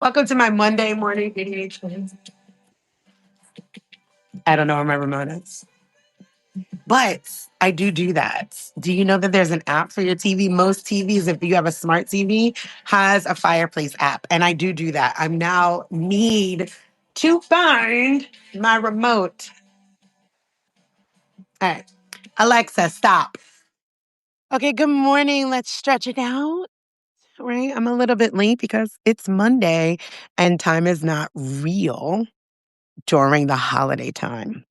Welcome to my Monday morning ADHD. I don't know where my remote is, but I do that. Do you know that there's an app for your TV? Most TVs, if you have a smart TV, has a fireplace app, and I do that. I now need to find my remote. All right, Alexa, stop. Okay, good morning. Let's stretch it out. Right, I'm a little bit late because it's Monday, and time is not real during the holiday time.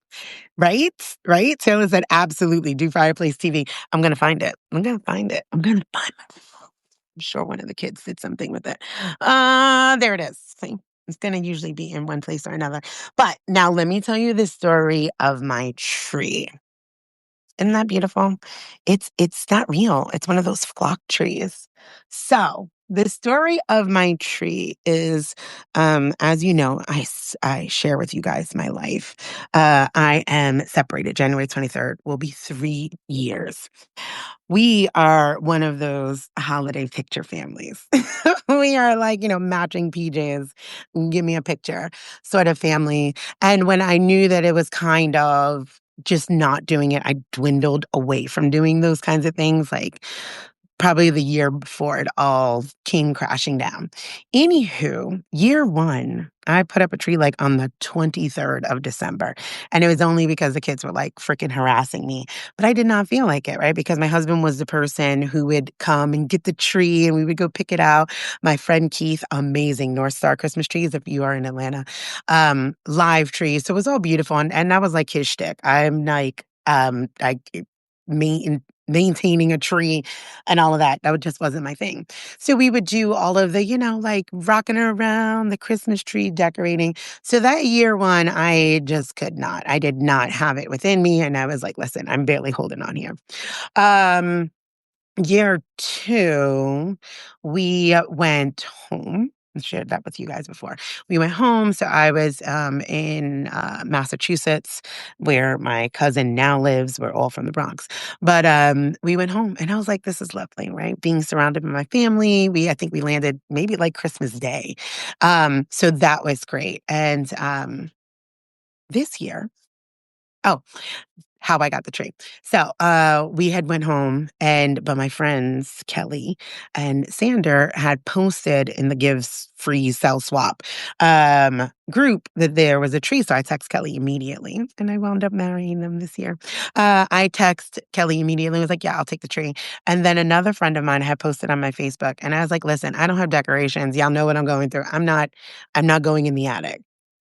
Right? Right? Taylor said, absolutely. Do fireplace TV. I'm going to find it. I'm going to find it. I'm going to find my phone. I'm sure one of the kids did something with it. There it is. See, it's going to usually be in one place or another. But now let me tell you the story of my tree. Isn't that beautiful? It's not real. It's one of those flock trees. So the story of my tree is, as you know, I share with you guys my life. I am separated. January 23rd will be 3 years. We are one of those holiday picture families. We are like, matching PJs, give me a picture sort of family. And when I knew that it was kind of just not doing it, I dwindled away from doing those kinds of things. Like probably the year before it all came crashing down. Anywho, year one, I put up a tree like on the 23rd of December. And it was only because the kids were like freaking harassing me. But I did not feel like it, right? Because my husband was the person who would come and get the tree and we would go pick it out. My friend Keith, amazing North Star Christmas trees, if you are in Atlanta, live trees. So it was all beautiful. And that was like his shtick. I'm like, maintaining a tree and all of that. That just wasn't my thing. So we would do all of the, like rocking around the Christmas tree decorating. So that year one, I just could not. I did not have it within me. And I was like, listen, I'm barely holding on here. Um, Year two, we went home. I shared that with you guys before. We went home. So I was in Massachusetts, where my cousin now lives. We're all from the Bronx. But we went home and I was like, this is lovely, right? Being surrounded by my family. I think we landed maybe like Christmas Day. So that was great. And this year, oh, how I got the tree. So we had went home but my friends, Kelly and Sander, had posted in the Gives Free Cell Swap group that there was a tree. So I text Kelly immediately and I wound up marrying them this year. I text Kelly immediately and was like, yeah, I'll take the tree. And then another friend of mine had posted on my Facebook and I was like, listen, I don't have decorations. Y'all know what I'm going through. I'm not going in the attic.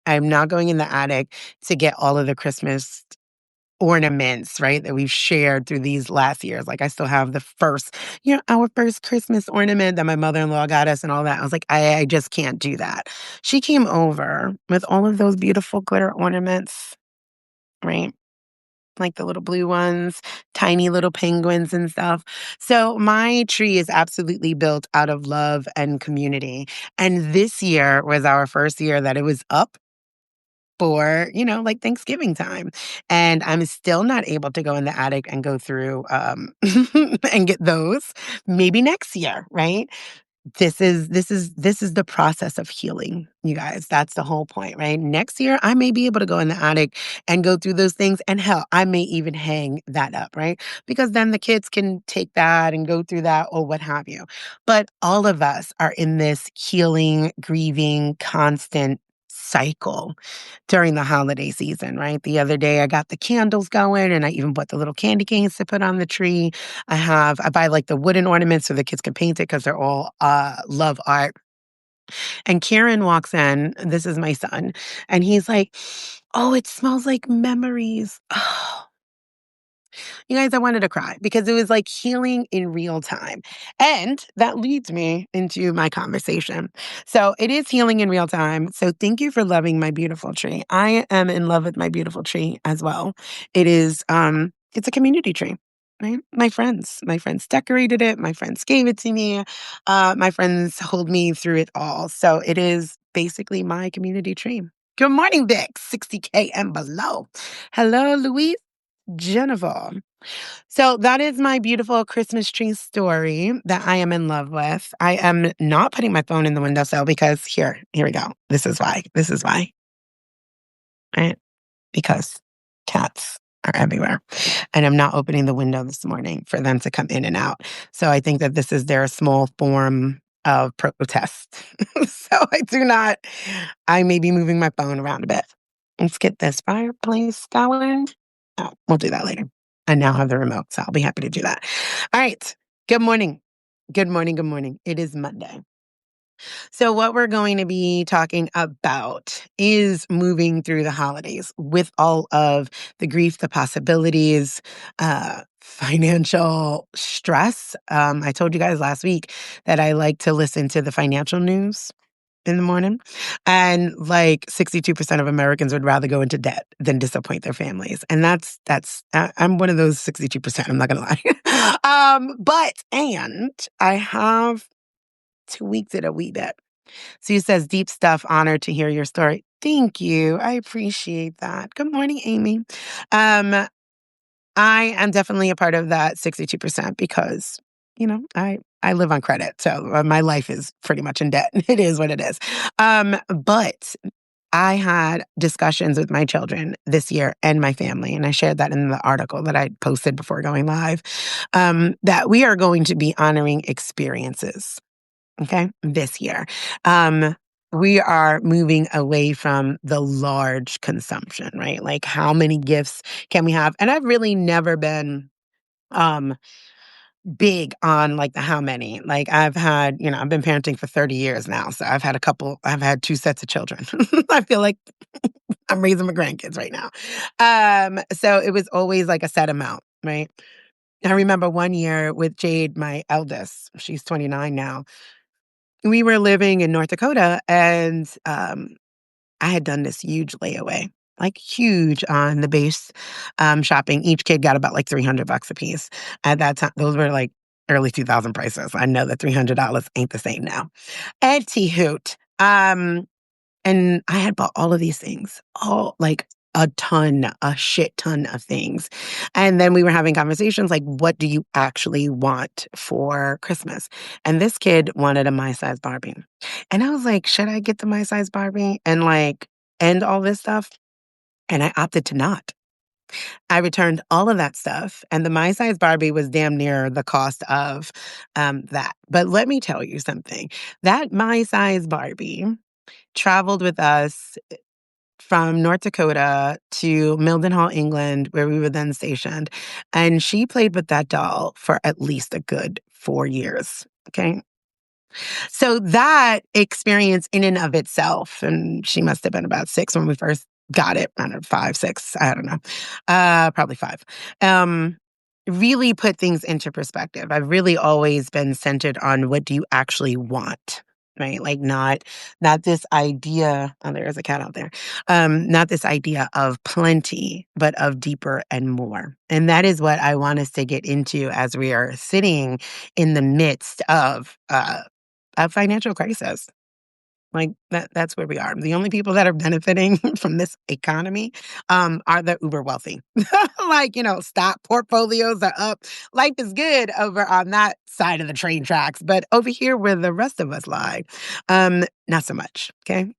I'm not going in the attic to get all of the Christmas ornaments, right, that we've shared through these last years. Like I still have the first, our first Christmas ornament that my mother-in-law got us and all that. I was like, I just can't do that. She came over with all of those beautiful glitter ornaments, right? Like the little blue ones, tiny little penguins and stuff. So my tree is absolutely built out of love and community. And this year was our first year that it was up for, like Thanksgiving time. And I'm still not able to go in the attic and go through and get those. Maybe next year, right? This is the process of healing, you guys. That's the whole point, right? Next year, I may be able to go in the attic and go through those things. And hell, I may even hang that up, right? Because then the kids can take that and go through that or what have you. But all of us are in this healing, grieving, constant cycle during the holiday season, right? The other day I got the candles going and I even bought the little candy canes to put on the tree. I buy like the wooden ornaments so the kids can paint it because they're all love art. And Kieran walks in, this is my son, and he's like, oh, it smells like memories. Oh, you guys, I wanted to cry because it was like healing in real time. And that leads me into my conversation. So it is healing in real time. So thank you for loving my beautiful tree. I am in love with my beautiful tree as well. It's a community tree. Right? My friends decorated it. My friends gave it to me. My friends hold me through it all. So it is basically my community tree. Good morning, Vic, 60K and below. Hello, Louise Jennifer. So that is my beautiful Christmas tree story that I am in love with. I am not putting my phone in the windowsill because here we go. This is why. This is why. Right? Because cats are everywhere. And I'm not opening the window this morning for them to come in and out. So I think that this is their small form of protest. So I may be moving my phone around a bit. Let's get this fireplace going. Oh, we'll do that later. I now have the remote, so I'll be happy to do that. All right. Good morning. Good morning. Good morning. It is Monday. So, what we're going to be talking about is moving through the holidays with all of the grief, the possibilities, financial stress. I told you guys last week that I like to listen to the financial news in the morning. And like 62% of Americans would rather go into debt than disappoint their families. And I'm one of those 62%. I'm not going to lie. And I have tweaked it a wee bit. Sue says, deep stuff, honored to hear your story. Thank you. I appreciate that. Good morning, Amy. Um, I am definitely a part of that 62% because, I live on credit. So my life is pretty much in debt. It is what it is. But I had discussions with my children this year and my family, and I shared that in the article that I posted before going live, that we are going to be honoring experiences. Okay, this year. Um, we are moving away from the large consumption, right? Like how many gifts can we have? And I've really never been um big on like the how many. Like I've been parenting for 30 years now. So I've had two sets of children. I feel like I'm raising my grandkids right now. So it was always like a set amount, right? I remember one year with Jade, my eldest, she's 29 now. We were living in North Dakota, and I had done this huge layaway, like huge on the base shopping. Each kid got about like $300 a piece. At that time, those were like early 2000 prices. I know that $300 ain't the same now. Anti hoot. And I had bought all of these things, all like a shit ton of things. And then we were having conversations like, what do you actually want for Christmas? And this kid wanted a my size Barbie. And I was like, should I get the my size Barbie and like end all this stuff? And I opted to not. I returned all of that stuff, and the my size Barbie was damn near the cost of that. But let me tell you something. That my size Barbie traveled with us from North Dakota to Mildenhall, England, where we were then stationed. And she played with that doll for at least a good 4 years. Okay. So that experience in and of itself, and she must have been about 6 when we first got it. I don't know, 5, 6, I don't know. Probably 5. Um, really put things into perspective. I've really always been centered on what do you actually want, right? Like not this idea, oh, there is a cat out there. Not this idea of plenty, but of deeper and more. And that is what I want us to get into as we are sitting in the midst of a financial crisis. Like that's where we are. The only people that are benefiting from this economy are the uber wealthy. Like, stock portfolios are up. Life is good over on that side of the train tracks. But over here where the rest of us lie, not so much. Okay.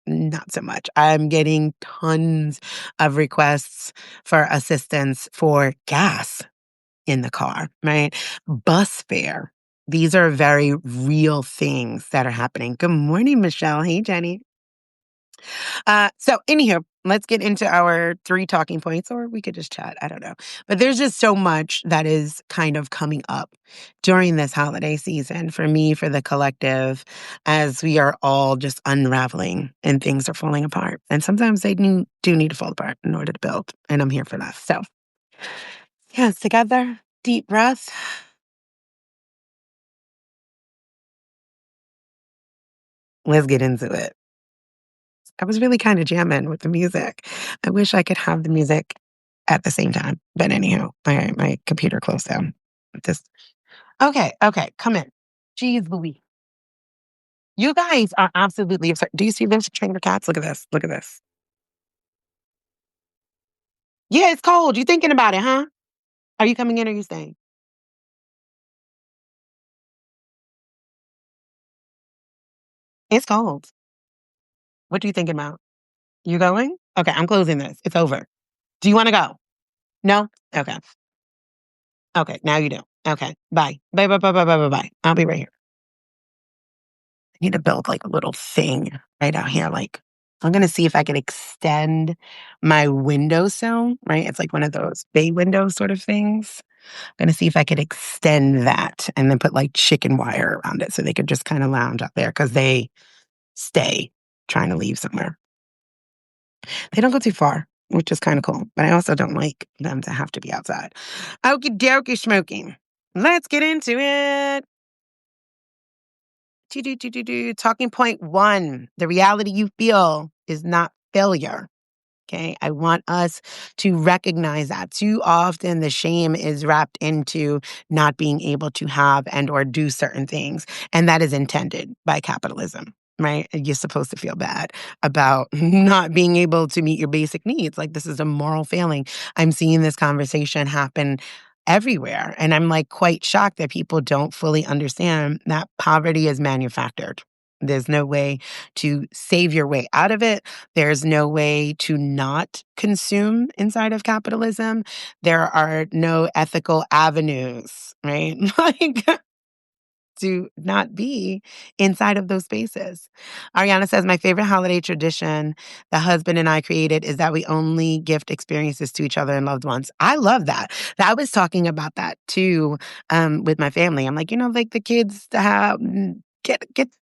Not so much. I'm getting tons of requests for assistance for gas in the car, right? Bus fare. These are very real things that are happening. Good morning, Michelle. Hey, Jenny. So anywho, let's get into our 3 talking points, or we could just chat. I don't know. But there's just so much that is kind of coming up during this holiday season for me, for the collective, as we are all just unraveling and things are falling apart. And sometimes they do need to fall apart in order to build. And I'm here for that. So, yes, together, deep breath. Let's get into it. I was really kind of jamming with the music. I wish I could have the music at the same time. But anyhow, my computer closed down. Just okay, come in. Jeez Louise. You guys are absolutely absurd. Do you see those trainer cats? Look at this. Look at this. Yeah, it's cold. You thinking about it, huh? Are you coming in or are you staying? It's cold. What are you thinking about? You going? Okay, I'm closing this. It's over. Do you want to go? No? Okay. Okay, now you do. Okay. Bye. Bye, bye, bye, bye, bye, bye, bye. I'll be right here. I need to build like a little thing right out here. Like, I'm going to see if I can extend my windowsill, right? It's like one of those bay window sort of things. I'm going to see if I could extend that and then put like chicken wire around it so they could just kind of lounge out there because they stay trying to leave somewhere. They don't go too far, which is kind of cool. But I also don't like them to have to be outside. Okie dokie smoking. Let's get into it. Talking point one, the reality you feel is not failure. Okay. I want us to recognize that too often the shame is wrapped into not being able to have and or do certain things. And that is intended by capitalism, right? You're supposed to feel bad about not being able to meet your basic needs. Like this is a moral failing. I'm seeing this conversation happen everywhere. And I'm like quite shocked that people don't fully understand that poverty is manufactured. There's no way to save your way out of it. There's no way to not consume inside of capitalism. There are no ethical avenues, right? Like to not be inside of those spaces. Ariana says, my favorite holiday tradition the husband and I created is that we only gift experiences to each other and loved ones. I love that. I was talking about that too with my family. I'm like, like the kids to have.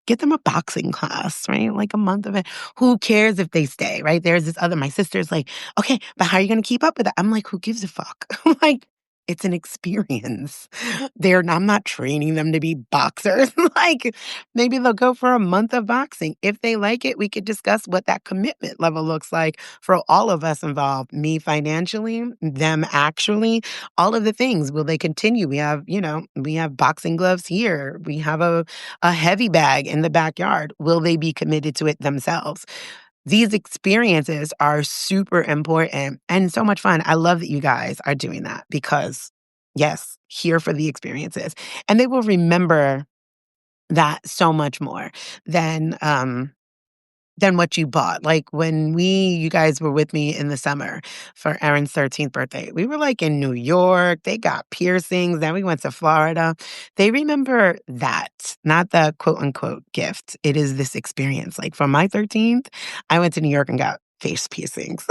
Get them a boxing class, right? Like a month of it. Who cares if they stay, right? There's this other, my sister's like, okay, but how are you going to keep up with that? I'm like, who gives a fuck? Like, it's an experience. I'm not training them to be boxers. Like maybe they'll go for a month of boxing. If they like it, we could discuss what that commitment level looks like for all of us involved. Me financially, them actually, all of the things. Will they continue? We have boxing gloves here. We have a heavy bag in the backyard. Will they be committed to it themselves? These experiences are super important and so much fun. I love that you guys are doing that because, yes, here for the experiences. And they will remember that so much more than what you bought. Like when you guys were with me in the summer for Aaron's 13th birthday, we were like in New York. They got piercings. Then we went to Florida. They remember that, not the quote unquote gift. It is this experience. Like for my 13th, I went to New York and got face piercings.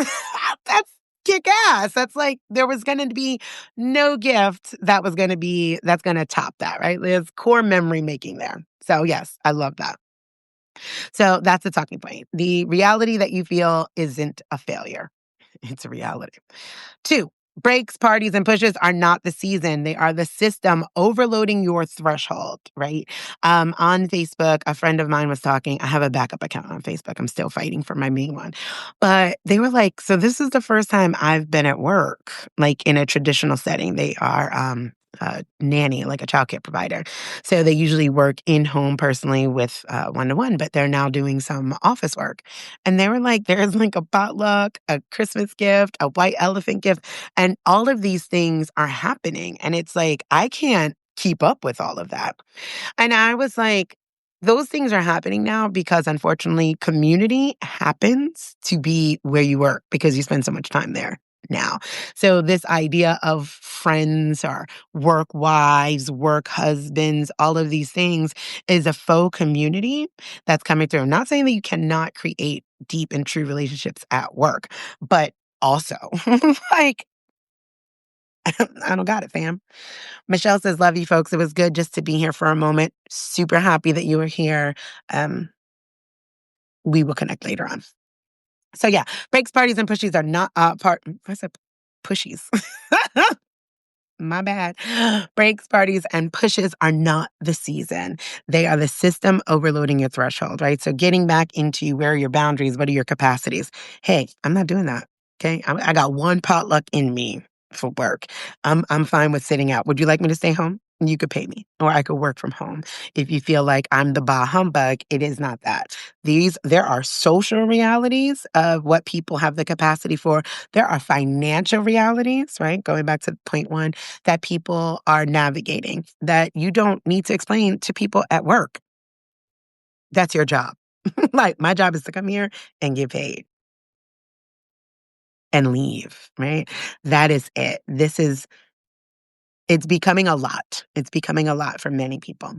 That's kick ass. That's like there was going to be no gift that's going to top that, right? There's core memory making there. So yes, I love that. So that's the talking point. The reality that you feel isn't a failure. It's a reality. Two, breaks, parties, and pushes are not the season. They are the system overloading your threshold, right? On Facebook, a friend of mine was talking. I have a backup account on Facebook. I'm still fighting for my main one. But they were like, so this is the first time I've been at work, like in a traditional setting. They are a nanny, like a childcare provider. So they usually work in home personally with one-to-one, but they're now doing some office work. And they were like, there's like a potluck, a Christmas gift, a white elephant gift, and all of these things are happening. And it's like, I can't keep up with all of that. And I was like, those things are happening now because unfortunately, community happens to be where you work because you spend so much time there now. So this idea of friends or work wives, work husbands, all of these things is a faux community that's coming through. I'm not saying that you cannot create deep and true relationships at work, but also like I don't got it, fam. Michelle says, love you folks. It was good just to be here for a moment. Super happy that you were here. Um, we will connect later on. So yeah, breaks, parties, and pushies are not I said pushies. My bad. Breaks, parties, and pushes are not the season. They are the system overloading your threshold, right? So getting back into where are your boundaries, what are your capacities? Hey, I'm not doing that. Okay. I got one potluck in me for work. I'm fine with sitting out. Would you like me to stay home? you could pay me, or I could work from home. If you feel like I'm the bah humbug, it is not that. There are social realities of what people have the capacity for. There are financial realities, right? Going back to point one, that people are navigating that you don't need to explain to people at work. That's your job. Like, my job is to come here and get paid and leave, right? That is it. It's becoming a lot. It's becoming a lot for many people.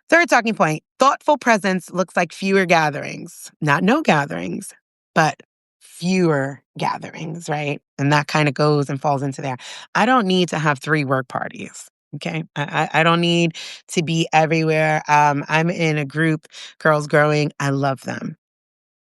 Third talking point, thoughtful presence looks like fewer gatherings, not no gatherings, but fewer gatherings, right? And that kind of goes and falls into there. I don't need to have 3 work parties. Okay. I don't need to be everywhere. I'm in a group, Girls Growing. I love them.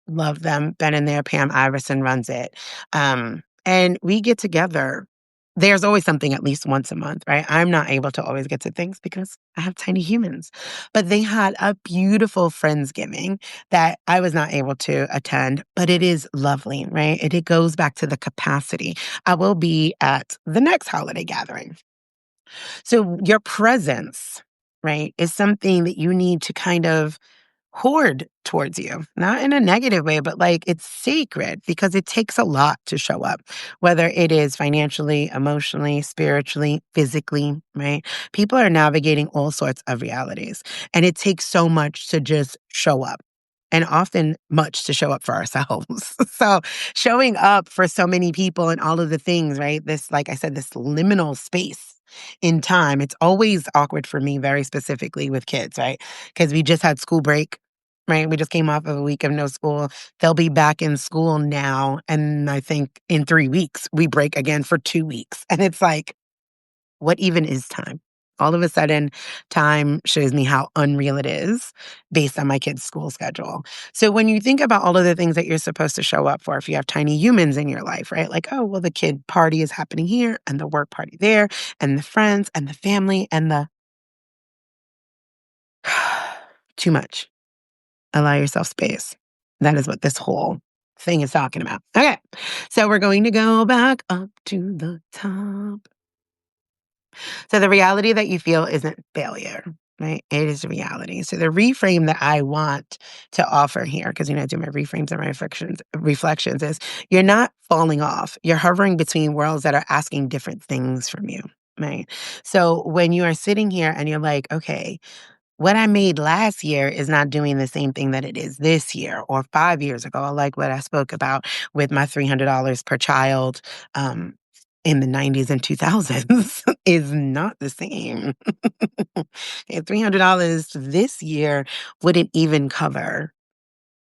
Love them. Been in there. Pam Iverson runs it. And we get together. There's always something at least once a month, right? I'm not able to always get to things because I have tiny humans. But they had a beautiful Friendsgiving that I was not able to attend, but it is lovely, right? It goes back to the capacity. I will be at the next holiday gathering. So your presence, right, is something that you need to kind of hoard towards you, not in a negative way, but like it's sacred because it takes a lot to show up, whether it is financially, emotionally, spiritually, physically, right? People are navigating all sorts of realities, and it takes so much to just show up. And often much to show up for ourselves. So, showing up for so many people and all of the things, right? This, like I said, this liminal space in time, it's always awkward for me, very specifically with kids, right? Because we just had school break, right? We just came off of a week of no school. They'll be back in school now. And I think in 3 weeks, we break again for 2 weeks. And it's like, what even is time? All of a sudden, time shows me how unreal it is based on my kid's school schedule. So when you think about all of the things that you're supposed to show up for, if you have tiny humans in your life, right? Like, oh, well, the kid party is happening here and the work party there and the friends and the family and the too much. Allow yourself space. That is what this whole thing is talking about. Okay. So we're going to go back up to the top. So the reality that you feel isn't failure, right? It is reality. So the reframe that I want to offer here, because I do my reframes and my reflections is you're not falling off. You're hovering between worlds that are asking different things from you. Right. So when you are sitting here and you're like, okay, what I made last year is not doing the same thing that it is this year or 5 years ago, like what I spoke about with my $300 per child in the 90s and 2000s is not the same. And $300 this year wouldn't even cover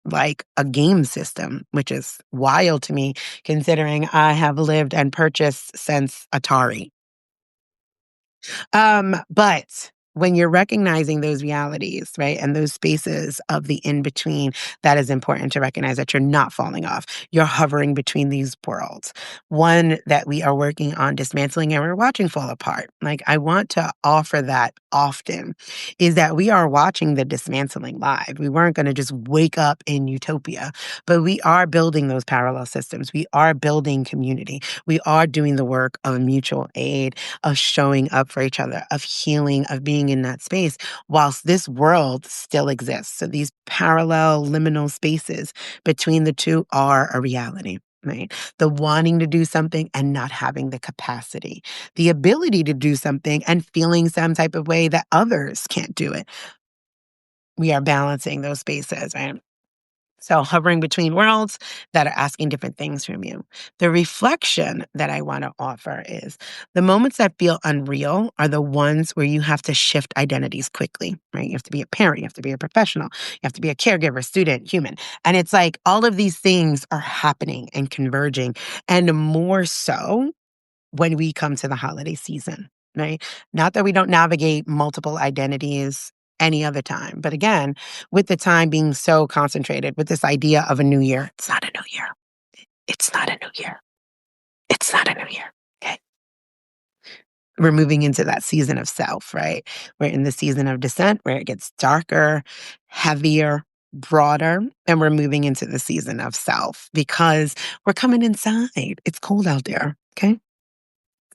like a game system, which is wild to me considering I have lived and purchased since Atari. But when you're recognizing those realities, right, and those spaces of the in between, that is important to recognize that you're not falling off. You're hovering between these worlds. One that we are working on dismantling and we're watching fall apart. Like, I want to offer that often is that we are watching the dismantling live. We weren't going to just wake up in utopia, but we are building those parallel systems. We are building community. We are doing the work of mutual aid, of showing up for each other, of healing, of being in that space whilst this world still exists. So these parallel liminal spaces between the two are a reality. Right. The wanting to do something and not having the capacity, the ability to do something and feeling some type of way that others can't do it. We are balancing those spaces, right? So hovering between worlds that are asking different things from you. The reflection that I want to offer is the moments that feel unreal are the ones where you have to shift identities quickly, right? You have to be a parent, you have to be a professional, you have to be a caregiver, student, human. And it's like all of these things are happening and converging, and more so when we come to the holiday season, right? Not that we don't navigate multiple identities any other time. But again, with the time being so concentrated with this idea of a new year, it's not a new year. It's not a new year. It's not a new year. Okay. We're moving into that season of self, right? We're in the season of descent where it gets darker, heavier, broader, and we're moving into the season of self because we're coming inside. It's cold out there. Okay.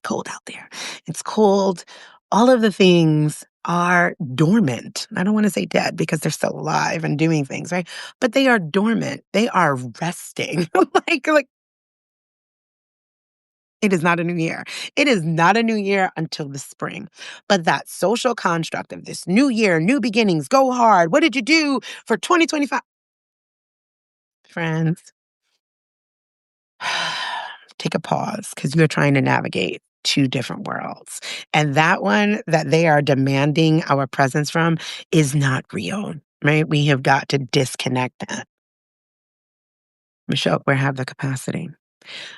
Cold out there. It's cold all of the things are dormant. I don't want to say dead because they're still alive and doing things, right? But they are dormant. They are resting. Like it is not a new year. It is not a new year until the spring. But that social construct of this new year, new beginnings, go hard. What did you do for 2025? Friends, take a pause because you're trying to navigate two different worlds. And that one that they are demanding our presence from is not real, right? We have got to disconnect that. Michelle, we have the capacity.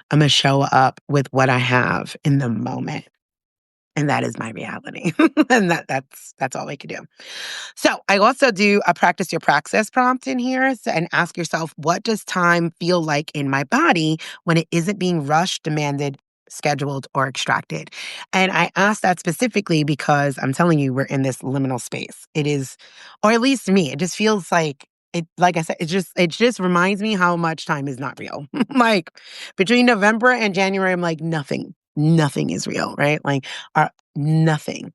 I'm going to show up with what I have in the moment. And that is my reality. And that's all we can do. So I also do a practice your praxis prompt in here and ask yourself, what does time feel like in my body when it isn't being rushed, demanded, scheduled, or extracted? And I ask that specifically because I'm telling you, we're in this liminal space. It is, or at least to me, it just feels like it, like I said, it just reminds me how much time is not real. Like between November and January, I'm like, nothing is real, right? Like nothing.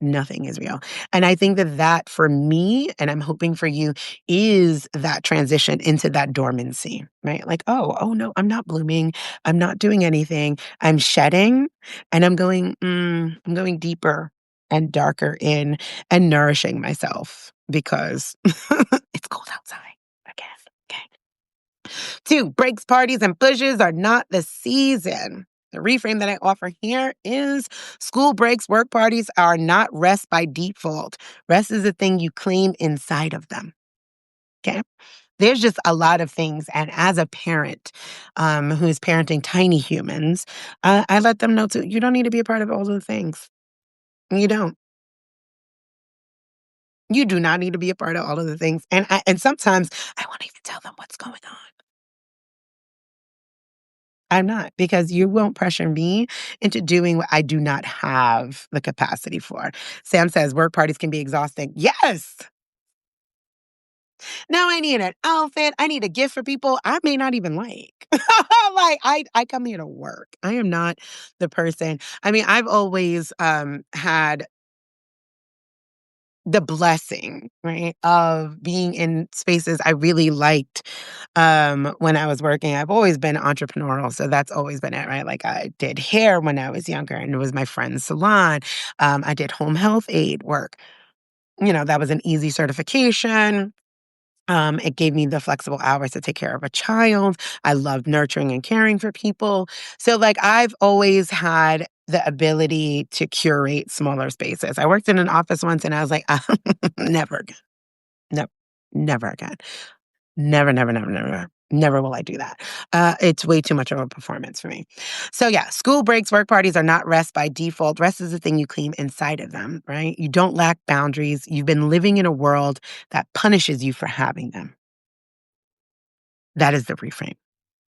Nothing is real. And I think that for me, and I'm hoping for you, is that transition into that dormancy, right? Like, oh no, I'm not blooming. I'm not doing anything. I'm shedding and I'm going deeper and darker in and nourishing myself because it's cold outside again. Okay. Two, breaks, parties, and pushes are not the season. The reframe that I offer here is school breaks, work parties are not rest by default. Rest is a thing you claim inside of them. Okay. There's just a lot of things. And as a parent who's parenting tiny humans, I let them know too, you don't need to be a part of all of the things. You don't. You do not need to be a part of all of the things. And sometimes I won't even tell them what's going on. I'm not, because you won't pressure me into doing what I do not have the capacity for. Sam says work parties can be exhausting. Yes. Now I need an outfit. I need a gift for people I may not even like. Like I come here to work. I am not the person. I mean, I've always had the blessing, right, of being in spaces I really liked when I was working. I've always been entrepreneurial, so that's always been it, right? Like I did hair when I was younger, and it was my friend's salon. I did home health aide work. That was an easy certification. It gave me the flexible hours to take care of a child. I loved nurturing and caring for people. So, like, I've always had the ability to curate smaller spaces. I worked in an office once and I was like, never again. No, never again. Never, never, never, never. Never will I do that. It's way too much of a performance for me. So, yeah, school breaks, work parties are not rest by default. Rest is the thing you claim inside of them, right? You don't lack boundaries. You've been living in a world that punishes you for having them. That is the reframe.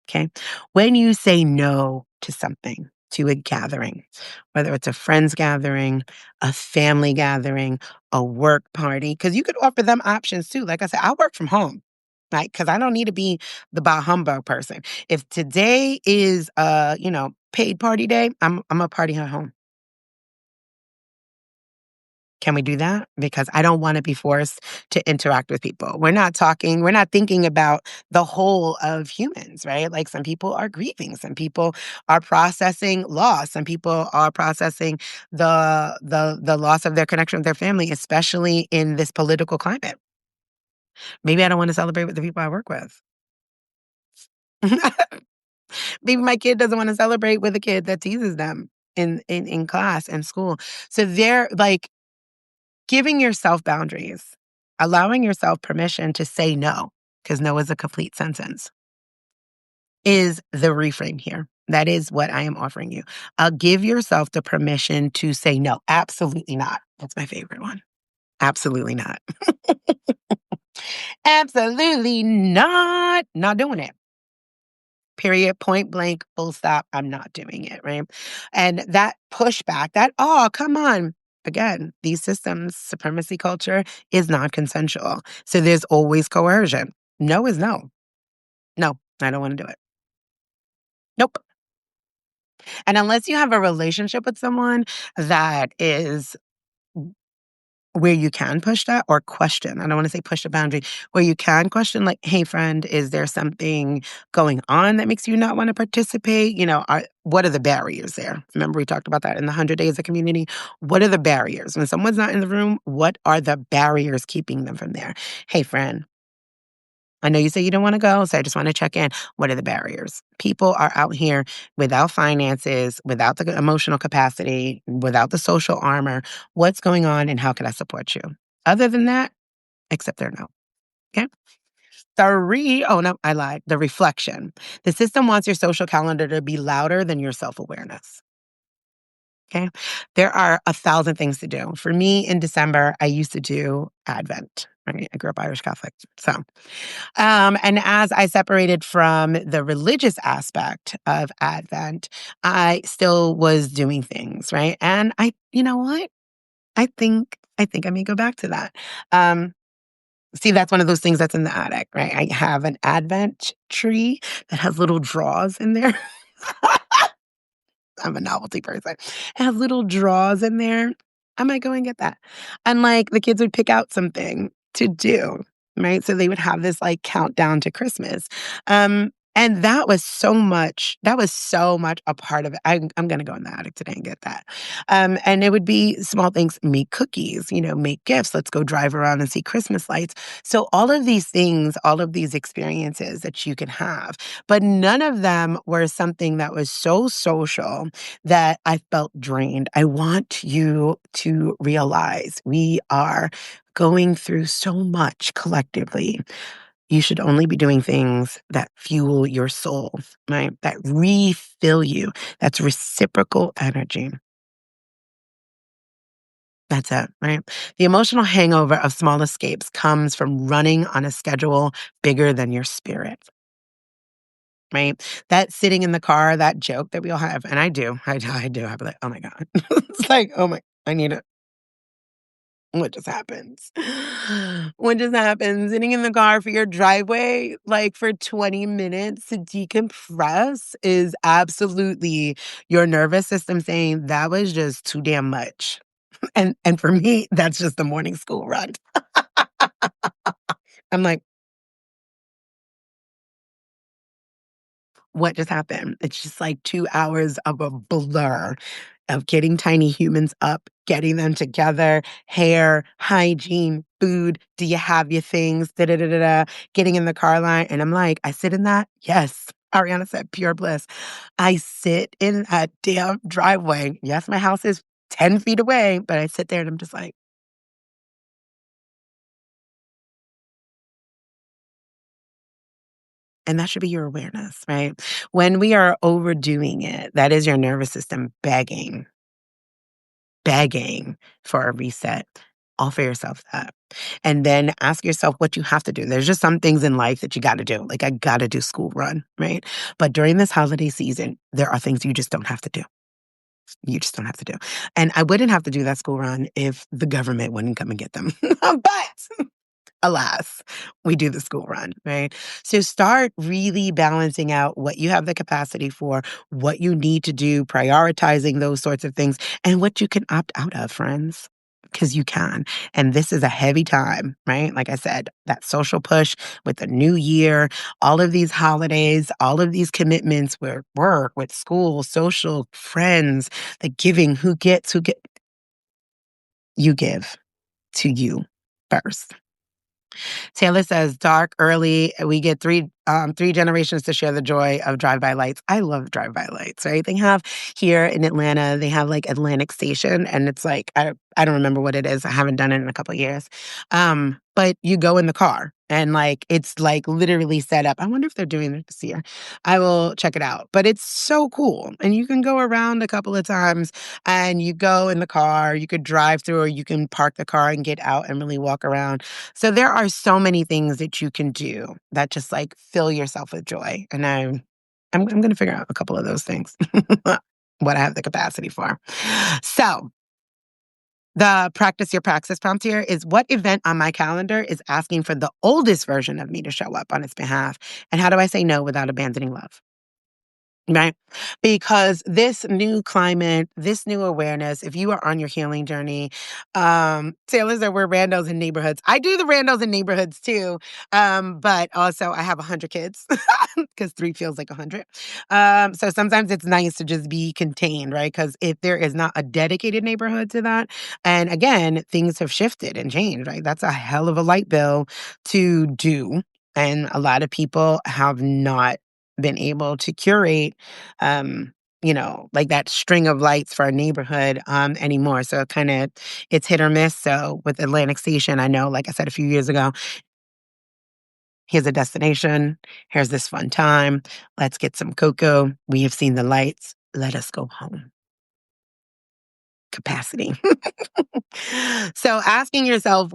Okay. When you say no to something, to a gathering, whether it's a friends gathering, a family gathering, a work party, because you could offer them options too. Like I said, I work from home, right? Because I don't need to be the bah humbug person. If today is paid party day, I'm a party at home. Can we do that? Because I don't want to be forced to interact with people. We're not thinking about the whole of humans, right? Like some people are grieving, some people are processing loss, some people are processing the loss of their connection with their family, especially in this political climate. Maybe I don't want to celebrate with the people I work with. Maybe my kid doesn't want to celebrate with a kid that teases them in class and school. So they're like giving yourself boundaries, allowing yourself permission to say no, because no is a complete sentence, is the reframe here. That is what I am offering you. Give yourself the permission to say no. Absolutely not. That's my favorite one. Absolutely not. Absolutely not. Not doing it. Period, point blank, full stop. I'm not doing it, right? And that pushback, that, oh, come on. Again, these systems, supremacy culture is non consensual. So there's always coercion. No is no. No, I don't want to do it. Nope. And unless you have a relationship with someone that is where you can push that or question, I don't wanna say push the boundary, where you can question, like, "Hey, friend, is there something going on that makes you not wanna participate?" What are the barriers there? Remember we talked about that in the 100 Days of Community? What are the barriers? When someone's not in the room, what are the barriers keeping them from there? "Hey, friend, I know you say you don't wanna go, so I just wanna check in. What are the barriers?" People are out here without finances, without the emotional capacity, without the social armor. What's going on, and how can I support you? Other than that, accept their no. Okay? 3 oh, no, I lied. The reflection. The system wants your social calendar to be louder than your self-awareness. Okay? There are 1,000 things to do. For me, in December, I used to do Advent. Right? I grew up Irish Catholic. And as I separated from the religious aspect of Advent, I still was doing things, right? And you know what? I think I may go back to that. Um, See, that's one of those things that's in the attic, right? I have an Advent tree that has little drawers in there. I'm a novelty person. It has little drawers in there. I might go and get that. And like the kids would pick out something to do, right? So they would have this like countdown to Christmas. And that was so much a part of it. I'm gonna go in the attic today and get that. And it would be small things, make cookies, make gifts, let's go drive around and see Christmas lights. So all of these things, all of these experiences that you can have, but none of them were something that was so social that I felt drained. I want you to realize we are going through so much collectively. You should only be doing things that fuel your soul, right? That refill you. That's reciprocal energy. That's it, right? The emotional hangover of small escapes comes from running on a schedule bigger than your spirit. Right? That sitting in the car, that joke that we all have, and I do, I'd be like, "Oh my god." It's like, "Oh my I need it. What just happened? What just happened?" Sitting in the car for your driveway, like, for 20 minutes to decompress is absolutely your nervous system saying, "That was just too damn much." And for me, that's just the morning school run. I'm like, what just happened? It's just like 2 hours of a blur of getting tiny humans up, getting them together, hair, hygiene, food, do you have your things, da da da da da, getting in the car line, and I'm like, "I sit in that?" Yes. Ariana said, "Pure bliss." I sit in that damn driveway. Yes, my house is 10 feet away, but I sit there and I'm just like, and that should be your awareness, right? When we are overdoing it, that is your nervous system begging for a reset. Offer yourself that. And then ask yourself what you have to do. There's just some things in life that you got to do. Like, I got to do school run, right? But during this holiday season, there are things you just don't have to do. You just don't have to do. And I wouldn't have to do that school run if the government wouldn't come and get them. But alas, we do the school run, right? So start really balancing out what you have the capacity for, what you need to do, prioritizing those sorts of things, and what you can opt out of, friends. Because you can. And this is a heavy time, right? Like I said, that social push with the new year, all of these holidays, all of these commitments with work, with school, social, friends, the giving, who get, you give to you first. Taylor says, "Dark, early, we get 3 generations to share the joy of drive-by lights." I love drive-by lights, right? They have here in Atlanta, they have, like, Atlantic Station, and it's like I don't remember what it is, I haven't done it in a couple years. But you go in the car, and, like, it's, like, literally set up. I wonder if they're doing it this year. I will check it out, but it's so cool, and you can go around a couple of times, and you go in the car, you could drive through, or you can park the car and get out and really walk around. So there are so many things that you can do that just like fill yourself with joy. And I'm going to figure out a couple of those things, what I have the capacity for. So the practice your praxis prompt here is, what event on my calendar is asking for the oldest version of me to show up on its behalf? And how do I say no without abandoning love? Right? Because this new climate, this new awareness, if you are on your healing journey, sailors that wear randos in neighborhoods. I do the randos in neighborhoods too. But also I have 100 kids because three feels like 100. So sometimes it's nice to just be contained, right? Because if there is not a dedicated neighborhood to that, and again, things have shifted and changed, right? That's a hell of a light bill to do. And a lot of people have not been able to curate like that string of lights for our neighborhood anymore. So it's hit or miss. So with Atlantic Station, I know, like I said a few years ago, here's a destination, here's this fun time. Let's get some cocoa. We have seen the lights. Let us go home. Capacity. So asking yourself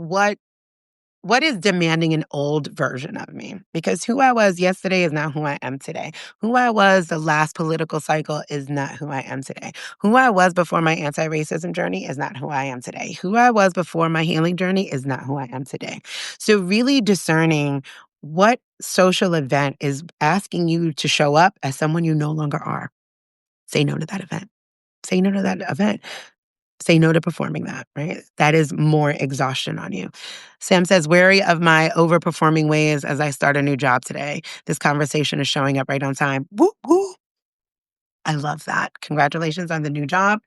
what is demanding an old version of me? Because who I was yesterday is not who I am today. Who I was the last political cycle is not who I am today. Who I was before my anti racism journey is not who I am today. Who I was before my healing journey is not who I am today. So, really discerning what social event is asking you to show up as someone you no longer are. Say no to that event. Say no to that event. Say no to performing that, right? That is more exhaustion on you. Sam says, wary of my overperforming ways as I start a new job today. This conversation is showing up right on time. Woo, woo. I love that. Congratulations on the new job.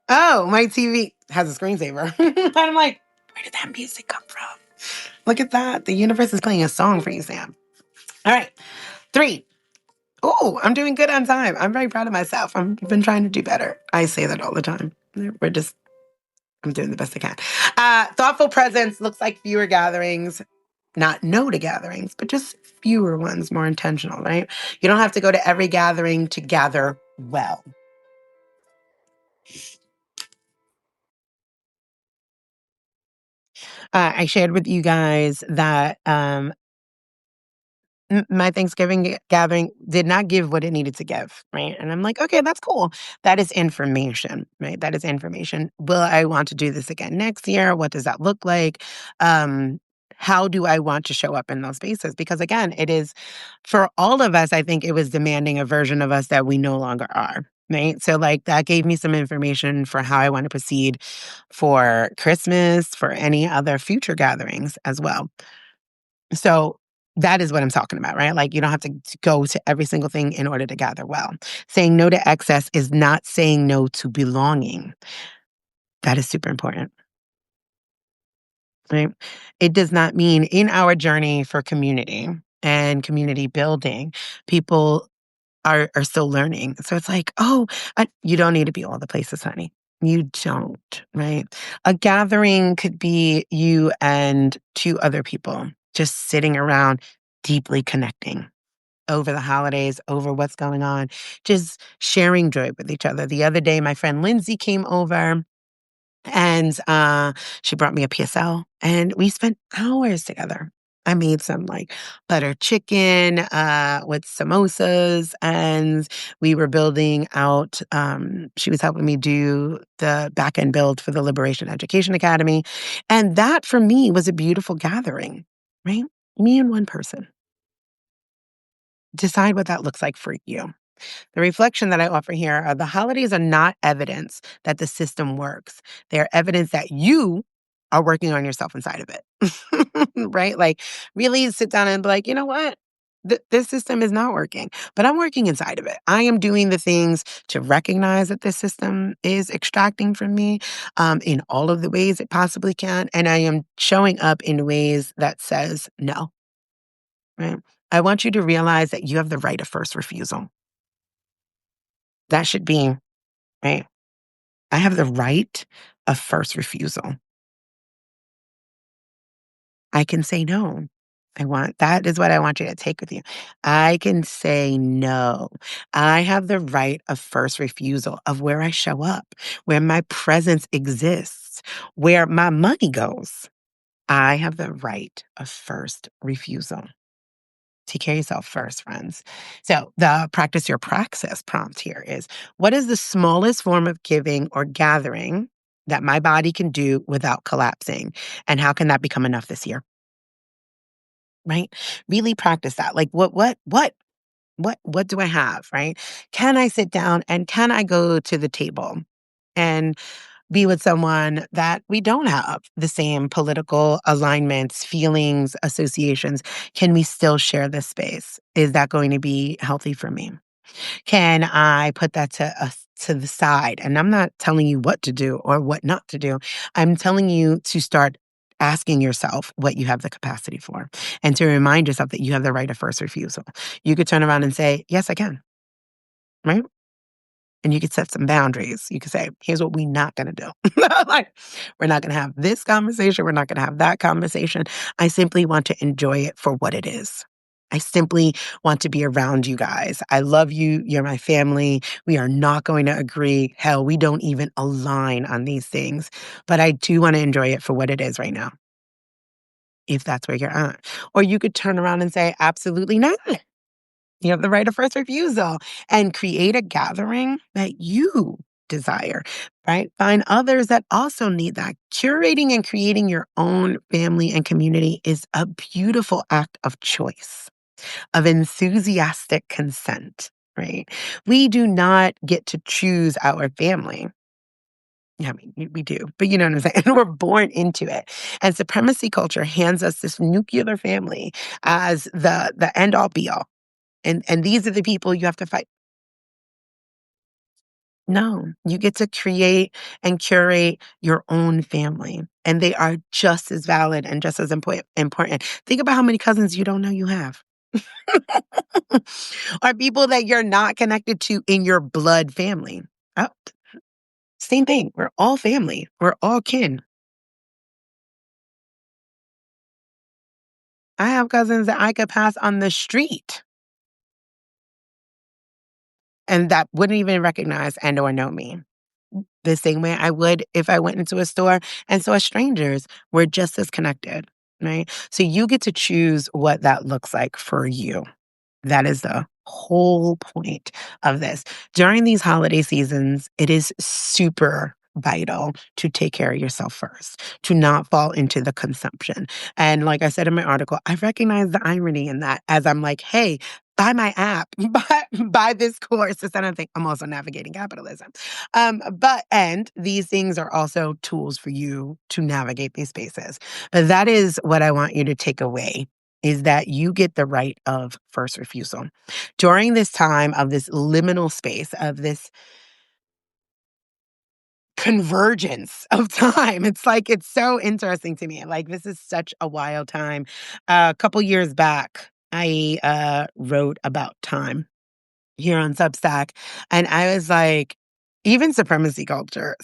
Oh, my TV has a screensaver. And I'm like, where did that music come from? Look at that. The universe is playing a song for you, Sam. All right. 3. Oh, I'm doing good on time. I'm very proud of myself. I've been trying to do better. I say that all the time. I'm doing the best I can. Thoughtful presence looks like fewer gatherings, not no to gatherings, but just fewer ones, more intentional, right? You don't have to go to every gathering to gather well. I shared with you guys that my Thanksgiving gathering did not give what it needed to give, right? And I'm like, okay, that's cool. That is information, right? That is information. Will I want to do this again next year? What does that look like? Um, how do I want to show up in those spaces? Because again, it is for all of us, I think it was demanding a version of us that we no longer are. Right. So, like, that gave me some information for how I want to proceed for Christmas, for any other future gatherings as well. So that is what I'm talking about, right? Like, you don't have to go to every single thing in order to gather well. Saying no to excess is not saying no to belonging. That is super important, right? It does not mean in our journey for community and community building, people are still learning. So it's like, oh, you don't need to be all the places, honey. You don't, right? A gathering could be you and 2 other people just sitting around deeply connecting over the holidays, over what's going on, just sharing joy with each other. The other day, my friend Lindsay came over and she brought me a PSL and we spent hours together. I made some like butter chicken with samosas and we were building out. She was helping me do the back end build for the Liberation Education Academy. And that for me was a beautiful gathering, right? Me and one person. Decide what that looks like for you. The reflection that I offer here are the holidays are not evidence that the system works. They are evidence that you are working on yourself inside of it. Right? Like, really sit down and be like, you know what? This system is not working, but I'm working inside of it. I am doing the things to recognize that this system is extracting from me in all of the ways it possibly can. And I am showing up in ways that says no. Right? I want you to realize that you have the right of first refusal. That should be, right? I have the right of first refusal. I can say no. That is what I want you to take with you. I can say no. I have the right of first refusal of where I show up, where my presence exists, where my money goes. I have the right of first refusal. Take care of yourself first, friends. So the practice your praxis prompt here is, what is the smallest form of giving or gathering that my body can do without collapsing? And how can that become enough this year? Right? Really practice that. Like what? What do I have, right? Can I sit down and can I go to the table and be with someone that we don't have the same political alignments, feelings, associations? Can we still share this space? Is that going to be healthy for me? Can I put that to the side? And I'm not telling you what to do or what not to do. I'm telling you to start asking yourself what you have the capacity for and to remind yourself that you have the right of first refusal. You could turn around and say, "Yes, I can." Right? And you could set some boundaries. You could say, "Here's what we're not gonna do." Like, we're not gonna have this conversation. We're not gonna have that conversation. I simply want to enjoy it for what it is. I simply want to be around you guys. I love you. You're my family. We are not going to agree. Hell, we don't even align on these things. But I do want to enjoy it for what it is right now, if that's where you're at. Or you could turn around and say, "Absolutely not." You have the right of first refusal and create a gathering that you desire, right? Find others that also need that. Curating and creating your own family and community is a beautiful act of choice, of enthusiastic consent, right? We do not get to choose our family. Yeah, I mean, we do, but you know what I'm saying? We're born into it. And supremacy culture hands us this nuclear family as the end all be all, and these are the people you have to fight. No, you get to create and curate your own family, and they are just as valid and just as important. Think about how many cousins you don't know you have. Or people that you're not connected to in your blood family. Oh, same thing. We're all family. We're all kin. I have cousins that I could pass on the street and that wouldn't even recognize and or know me. The same way I would if I went into a store and saw strangers. We're just as connected, right? So you get to choose what that looks like for you. That is the whole point of this. During these holiday seasons, it is super vital to take care of yourself first, to not fall into the consumption. And like I said in my article, I recognize the irony in that as I'm like, hey, buy my app, buy this course. This and I think I'm also navigating capitalism. And these things are also tools for you to navigate these spaces. But that is what I want you to take away is that you get the right of first refusal. During this time of this liminal space, of this convergence of time, it's like, it's so interesting to me. Like, this is such a wild time. A couple years back, I wrote about time here on Substack. And I was like, even supremacy culture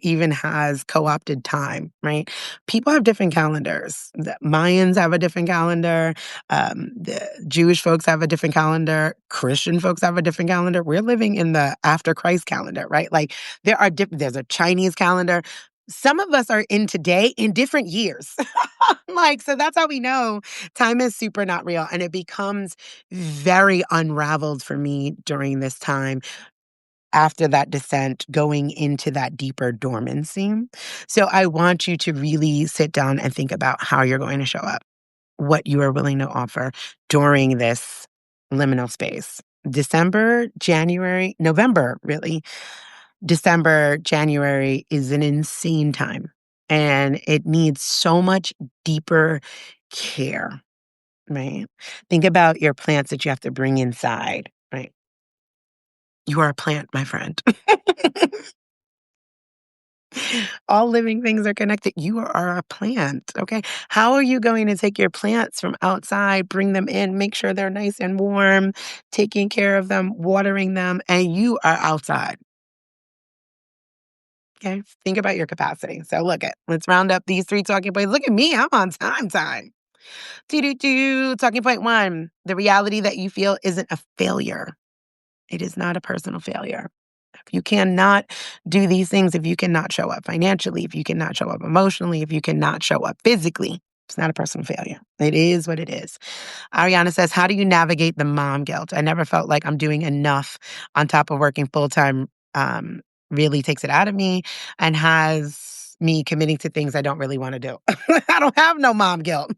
even has co opted time, right? People have different calendars. The Mayans have a different calendar. The Jewish folks have a different calendar. Christian folks have a different calendar. We're living in the after Christ calendar, right? Like there's a Chinese calendar. Some of us are in today in different years. Like, so that's how we know time is super not real. And it becomes very unraveled for me during this time after that descent, going into that deeper dormancy. So I want you to really sit down and think about how you're going to show up, what you are willing to offer during this liminal space. December, January, November, really. December, January is an insane time and it needs so much deeper care, right? Think about your plants that you have to bring inside, right? You are a plant, my friend. All living things are connected. You are a plant, okay? How are you going to take your plants from outside, bring them in, make sure they're nice and warm, taking care of them, watering them, and you are outside? Okay, think about your capacity. So look at let's round up these three talking points. Look at me, I'm on time. Do talking point one: the reality that you feel isn't a failure. It is not a personal failure. If you cannot do these things, if you cannot show up financially, if you cannot show up emotionally, if you cannot show up physically, it's not a personal failure. It is what it is. Ariana says, how do you navigate the mom guilt? I never felt like I'm doing enough on top of working full time. Really takes it out of me and has me committing to things I don't really want to do. I don't have no mom guilt.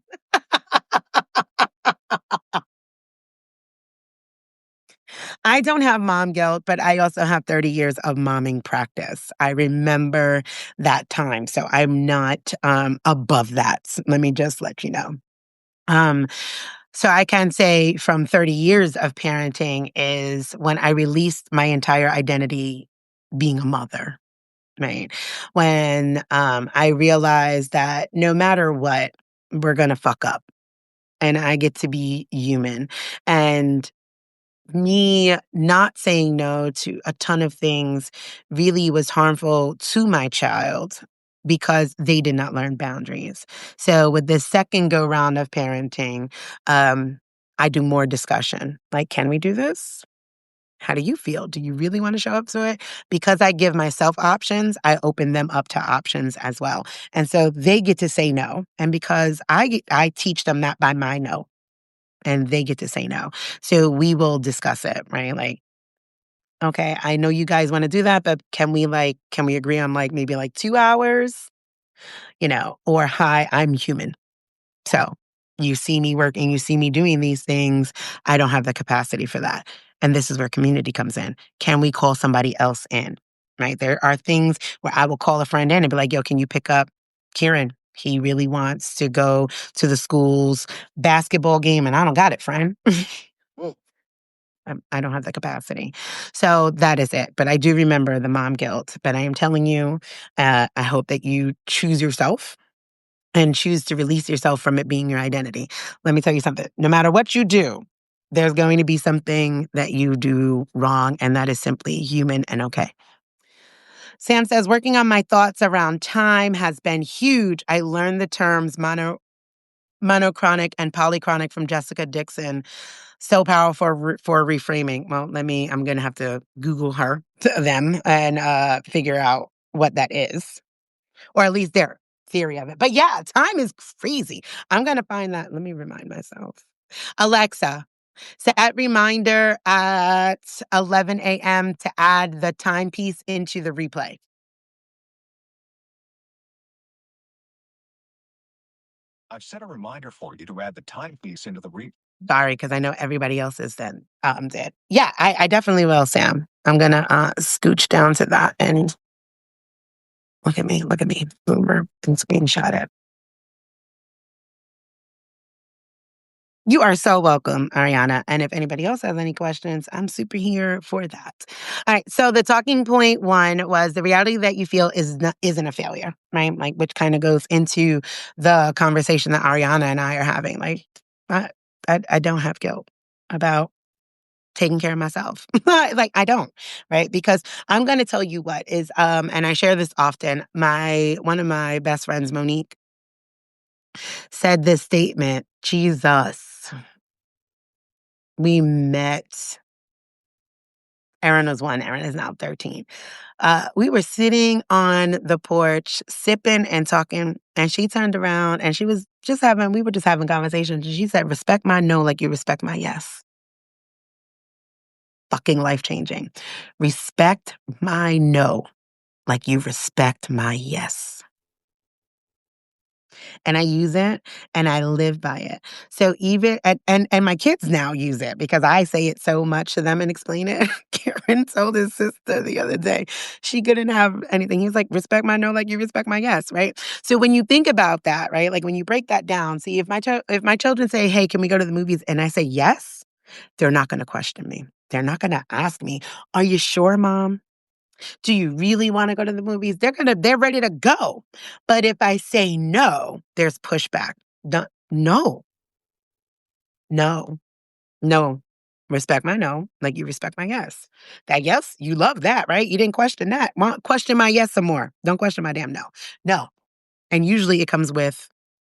I don't have mom guilt, but I also have 30 years of momming practice. I remember that time. So I'm not above that. Let me just let you know. Um, so I can say from 30 years of parenting is when I released my entire identity being a mother, right? When I realized that no matter what, we're going to fuck up and I get to be human. And me not saying no to a ton of things really was harmful to my child because they did not learn boundaries. So with this second go round of parenting, I do more discussion. Like, can we do this? How do you feel? Do you really want to show up to it? Because I give myself options, I open them up to options as well. And so they get to say no. And because I teach them that by my no and they get to say no. So we will discuss it, right? Like, okay, I know you guys want to do that, but can we agree on like maybe like 2 hours, or hi, I'm human. So you see me working, you see me doing these things. I don't have the capacity for that. And this is where community comes in. Can we call somebody else in? Right? There are things where I will call a friend in and be like, yo, can you pick up Kieran? He really wants to go to the school's basketball game, and I don't got it, friend. I don't have the capacity. So that is it. But I do remember the mom guilt. But I am telling you, I hope that you choose yourself and choose to release yourself from it being your identity. Let me tell you something. No matter what you do, there's going to be something that you do wrong, and that is simply human and okay. Sam says, working on my thoughts around time has been huge. I learned the terms monochronic and polychronic from Jessica Dixon. So powerful for reframing. Well, I'm going to have to Google them and figure out what that is, or at least their theory of it. But yeah, time is crazy. I'm going to find that. Let me remind myself. Alexa, set reminder at 11 a.m. to add the timepiece into the replay. I've set a reminder for you to add the timepiece into the replay. Sorry, because I know everybody else is then did. Yeah, I definitely will, Sam. I'm gonna scooch down to that and look at me, boomer, and screenshot it. You are so welcome, Ariana. And if anybody else has any questions, I'm super here for that. All right. So the talking point one was the reality that you feel isn't a failure, right? Like, which kind of goes into the conversation that Ariana and I are having. Like, I, I don't have guilt about taking care of myself. Like, I don't, right? Because I'm going to tell you what is, and I share this often. One of my best friends, Monique, said this statement, Jesus. We met, Aaron was 1, Aaron is now 13. We were sitting on the porch, sipping and talking, and she turned around and we were just having conversations. And she said, respect my no like you respect my yes. Fucking life-changing. Respect my no like you respect my yes. And I use it and I live by it. So even and my kids now use it because I say it so much to them and explain it. Karen told his sister the other day, she couldn't have anything. He's like, respect my no like you respect my yes, right? So when you think about that, right? Like when you break that down, see if my children say, "Hey, can we go to the movies?" and I say yes, they're not going to question me. They're not going to ask me, "Are you sure, Mom? Do you really want to go to the movies?" They're ready to go. But if I say no, there's pushback. No, no, no. Respect my no, like you respect my yes. That yes, you love that, right? You didn't question that. Question my yes some more. Don't question my damn no. No. And usually it comes with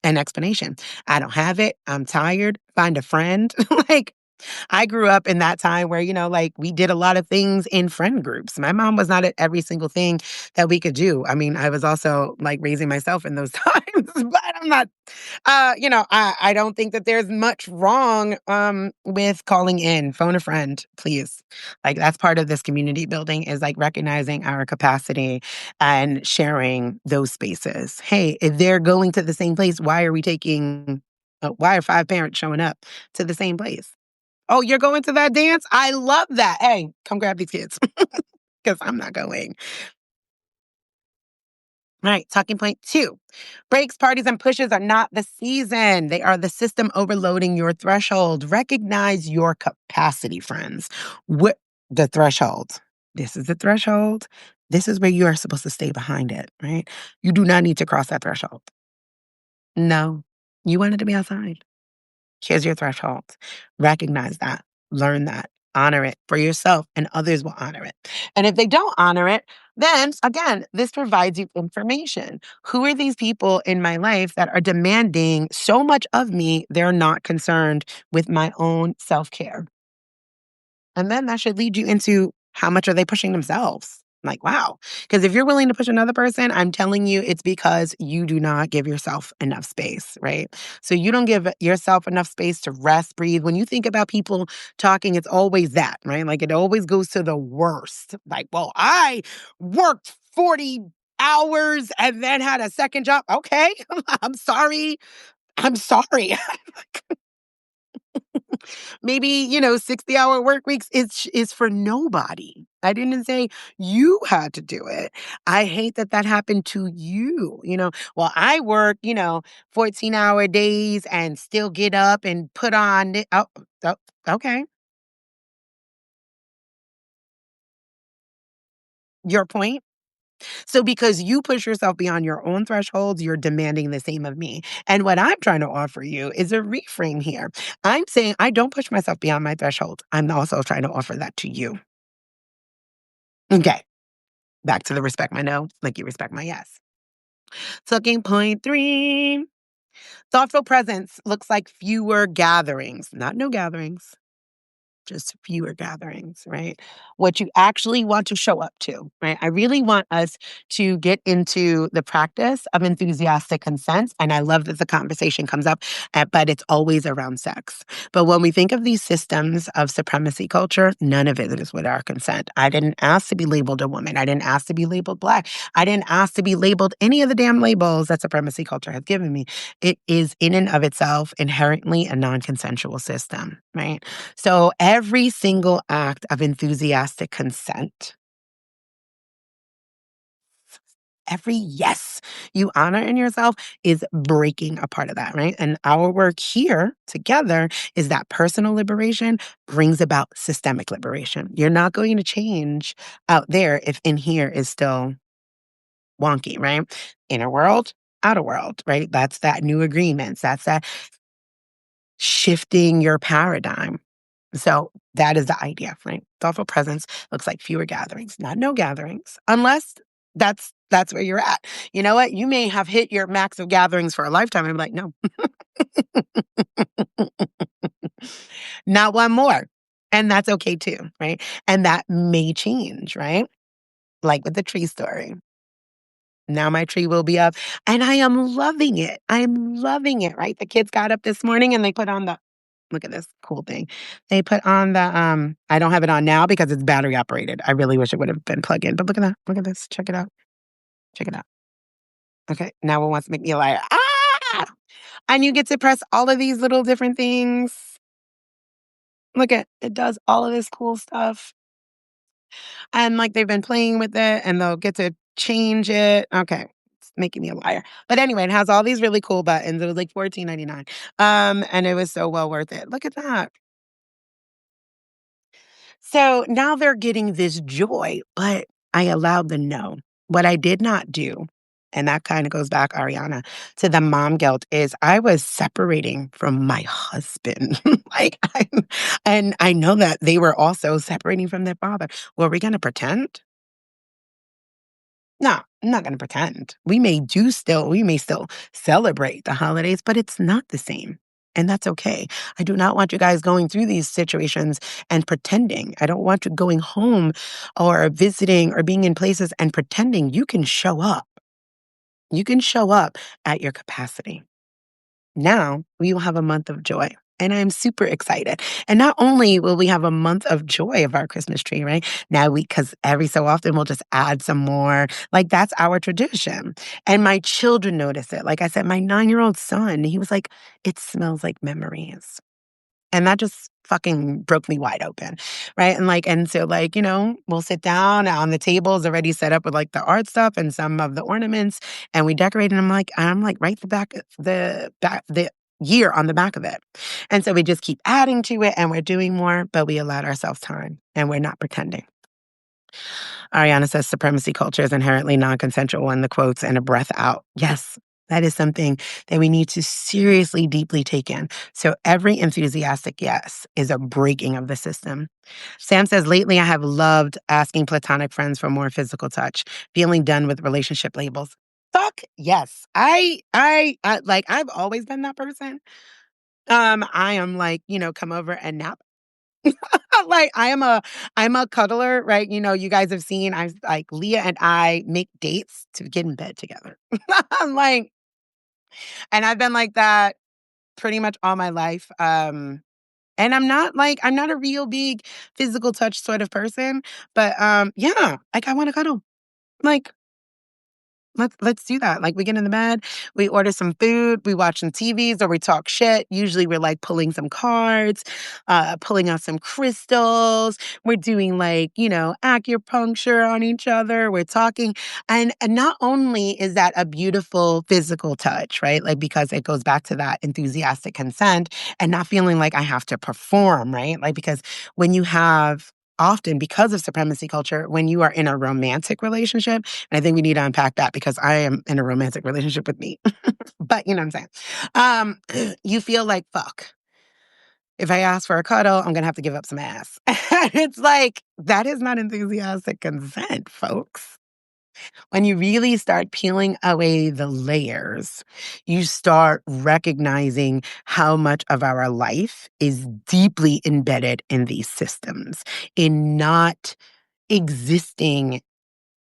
an explanation. I don't have it. I'm tired. Find a friend. Like, I grew up in that time where, like we did a lot of things in friend groups. My mom was not at every single thing that we could do. I mean, I was also like raising myself in those times, but I'm not, I don't think that there's much wrong with calling in, phone a friend, please. Like that's part of this community building is like recognizing our capacity and sharing those spaces. Hey, if they're going to the same place, why are 5 parents showing up to the same place? Oh, you're going to that dance? I love that. Hey, come grab these kids because I'm not going. All right, talking point two. Breaks, parties, and pushes are not the season. They are the system overloading your threshold. Recognize your capacity, friends. What the threshold? This is the threshold. This is where you are supposed to stay behind it, right? You do not need to cross that threshold. No, you wanted to be outside. Here's your threshold. Recognize that, learn that, honor it for yourself, and others will honor it. And if they don't honor it, then again, this provides you information. Who are these people in my life that are demanding so much of me, they're not concerned with my own self care? And then that should lead you into how much are they pushing themselves? Like, wow. Because if you're willing to push another person, I'm telling you, it's because you do not give yourself enough space, right? So you don't give yourself enough space to rest, breathe. When you think about people talking, it's always that, right? Like it always goes to the worst. Like, well, I worked 40 hours and then had a second job. Okay. I'm sorry. I'm sorry. Maybe, 60-hour work weeks is for nobody. I didn't say you had to do it. I hate that that happened to you. Well, I work, 14-hour days and still get up and put on oh, okay. Your point. So because you push yourself beyond your own thresholds, you're demanding the same of me. And what I'm trying to offer you is a reframe here. I'm saying I don't push myself beyond my threshold. I'm also trying to offer that to you. Okay. Back to the respect my no, like you respect my yes. Talking point three. Thoughtful presence looks like fewer gatherings, not no gatherings, just fewer gatherings, right? What you actually want to show up to, right? I really want us to get into the practice of enthusiastic consent. And I love that the conversation comes up, but it's always around sex. But when we think of these systems of supremacy culture, none of it is with our consent. I didn't ask to be labeled a woman. I didn't ask to be labeled Black. I didn't ask to be labeled any of the damn labels that supremacy culture has given me. It is in and of itself inherently a non consensual system, right? So every single act of enthusiastic consent, every yes you honor in yourself is breaking a part of that, right? And our work here together is that personal liberation brings about systemic liberation. You're not going to change out there if in here is still wonky, right? Inner world, outer world, right? That's that new agreements. That's that shifting your paradigm. So that is the idea, right? Thoughtful presence looks like fewer gatherings, not no gatherings, unless that's where you're at. You know what? You may have hit your max of gatherings for a lifetime and be like, no, not one more. And that's okay too, right? And that may change, right? Like with the tree story. Now my tree will be up. And I am loving it. I'm loving it, right? The kids got up this morning and they put on the look at this cool thing. They put on the I don't have it on now because it's battery operated. I really wish it would have been plug in. But look at that. Look at this. Check it out. Check it out. Okay. Now it wants to make me a liar. Ah! And you get to press all of these little different things. Look at it does all of this cool stuff. And like they've been playing with it and they'll get to change it. Okay. It's making me a liar. But anyway, it has all these really cool buttons. It was like $14.99. And it was so well worth it. Look at that. So now they're getting this joy, but I allowed the no. What I did not do, and that kind of goes back, Ariana, to the mom guilt is I was separating from my husband. And I know that they were also separating from their father. Were we going to pretend? No, I'm not going to pretend. We may still celebrate the holidays, but it's not the same. And that's okay. I do not want you guys going through these situations and pretending. I don't want you going home or visiting or being in places and pretending you can show up. You can show up at your capacity. Now we will have a month of joy. And I'm super excited. And not only will we have a month of joy of our Christmas tree, right? Because every so often we'll just add some more. Like that's our tradition. And my children notice it. Like I said, my 9-year-old son, he was like, it smells like memories. And that just fucking broke me wide open, right? And so, we'll sit down on the tables already set up with, like, the art stuff and some of the ornaments, and we decorate, and I'm like, "Write the year on the back of it." And so we just keep adding to it, and we're doing more, but we allowed ourselves time, and we're not pretending. Ariana says supremacy culture is inherently non-consensual in the quotes and a breath out. Yes, that is something that we need to seriously, deeply take in. So every enthusiastic yes is a breaking of the system. Sam says, lately I have loved asking platonic friends for more physical touch, feeling done with relationship labels. Fuck yes. I've always been that person. I am like, come over and nap. Like, I'm a cuddler, right? You guys have seen I like Leah and I make dates to get in bed together. I'm like, and I've been like that pretty much all my life. And I'm not a real big physical touch sort of person, but yeah, like I want to cuddle. Like, let's do that. Like we get in the bed, we order some food, we watch some TVs or we talk shit. Usually we're like pulling some cards, pulling out some crystals. We're doing acupuncture on each other. We're talking. And not only is that a beautiful physical touch, right? Like because it goes back to that enthusiastic consent and not feeling like I have to perform, right? Like because when you have often because of supremacy culture, when you are in a romantic relationship, and I think we need to unpack that because I am in a romantic relationship with me. But you know what I'm saying? You feel like, fuck. If I ask for a cuddle, I'm going to have to give up some ass. It's like, that is not enthusiastic consent, folks. When you really start peeling away the layers, you start recognizing how much of our life is deeply embedded in these systems, in not existing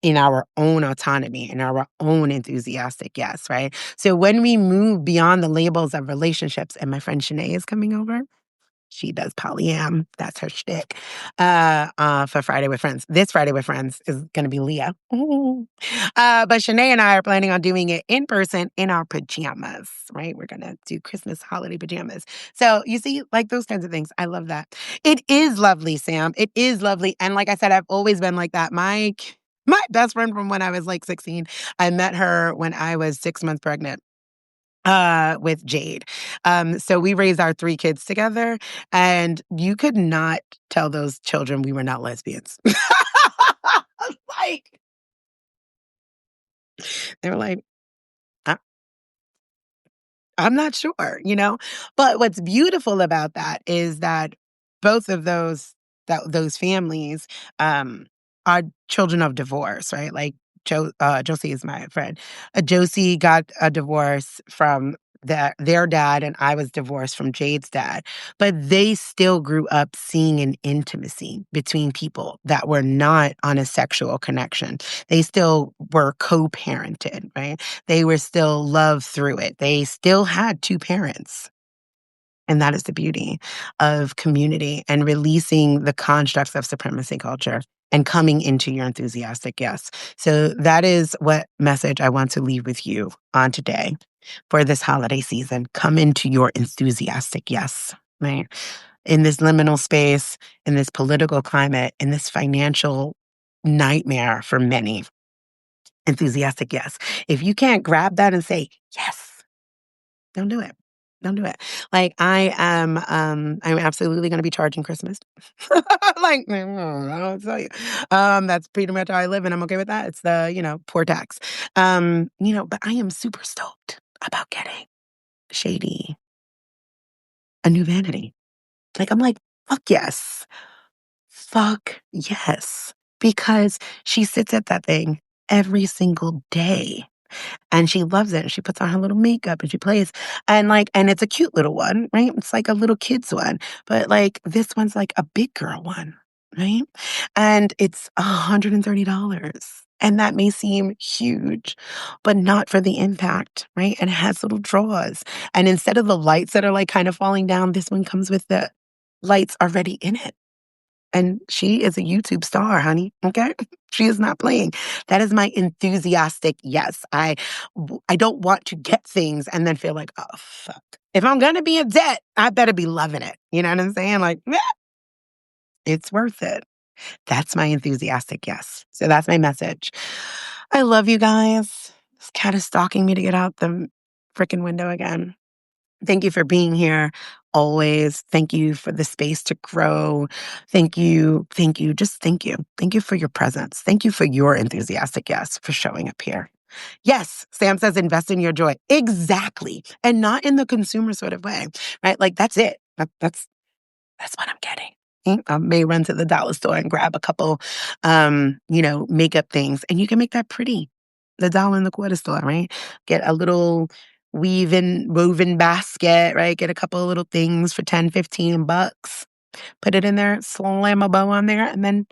in our own autonomy, in our own enthusiastic yes, right? So when we move beyond the labels of relationships, and my friend Shanae is coming over. She does polyam. That's her shtick. For Friday with Friends. This Friday with Friends is going to be Leah. Ooh. But Shanae and I are planning on doing it in person in our pajamas, right? We're going to do Christmas holiday pajamas. So you see, like those kinds of things. I love that. It is lovely, Sam. It is lovely. And like I said, I've always been like that. My best friend from when I was like 16, I met her when I was 6 months pregnant with Jade. So we raised our three kids together, and you could not tell those children we were not lesbians. Like, they were like, "I I'm not sure. But what's beautiful about that is that both of those families are children of divorce, right? Like Josie is my friend. Josie got a divorce from their dad, and I was divorced from Jade's dad. But they still grew up seeing an intimacy between people that were not on a sexual connection. They still were co-parented, right? They were still loved through it. They still had two parents. And that is the beauty of community and releasing the constructs of supremacy culture and coming into your enthusiastic yes. So that is what message I want to leave with you on today for this holiday season. Come into your enthusiastic yes, right? In this liminal space, in this political climate, in this financial nightmare for many, enthusiastic yes. If you can't grab that and say, yes, don't do it. Don't do it. Like I'm absolutely gonna be charging Christmas. Like, I'll tell you. That's pretty much how I live, and I'm okay with that. It's the poor tax. But I am super stoked about getting Shady a new vanity. Like, I'm like, fuck yes. Fuck yes. Because she sits at that thing every single day. And she loves it, and she puts on her little makeup, and she plays, and it's a cute little one, right? It's like a little kid's one, but, like, this one's like a big girl one, right? And it's $130, and that may seem huge, but not for the impact, right? And it has little drawers, and instead of the lights that are, like, kind of falling down, this one comes with the lights already in it. And she is a YouTube star, honey. Okay. She is not playing. That is my enthusiastic yes. I don't want to get things and then feel like, oh, fuck. If I'm going to be in debt, I better be loving it. You know what I'm saying? Like, it's worth it. That's my enthusiastic yes. So that's my message. I love you guys. This cat is stalking me to get out the freaking window again. Thank you for being here always. Thank you for the space to grow. Thank you. Thank you. Just thank you. Thank you for your presence. Thank you for your enthusiastic yes for showing up here. Yes, Sam says invest in your joy. Exactly. And not in the consumer sort of way, right? Like that's it. That's what I'm getting. I may run to the dollar store and grab a couple, makeup things, and you can make that pretty. The dollar and the quarter store, right? Get a little woven basket, right? Get a couple of little things for 10, $15. Put it in there, slam a bow on there, and then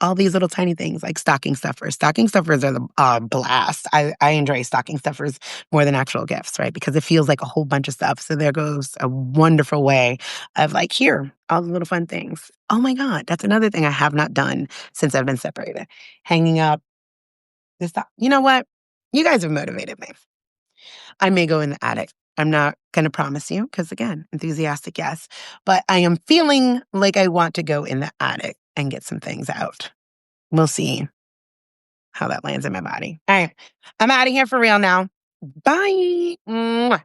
all these little tiny things like stocking stuffers. Stocking stuffers are the blast. I enjoy stocking stuffers more than actual gifts, right? Because it feels like a whole bunch of stuff. So there goes a wonderful way of like, here, all the little fun things. Oh my God, that's another thing I have not done since I've been separated. Hanging up this stuff. You know what? You guys have motivated me. I may go in the attic. I'm not going to promise you because, again, enthusiastic, yes. But I am feeling like I want to go in the attic and get some things out. We'll see how that lands in my body. All right. I'm out of here for real now. Bye. Mwah.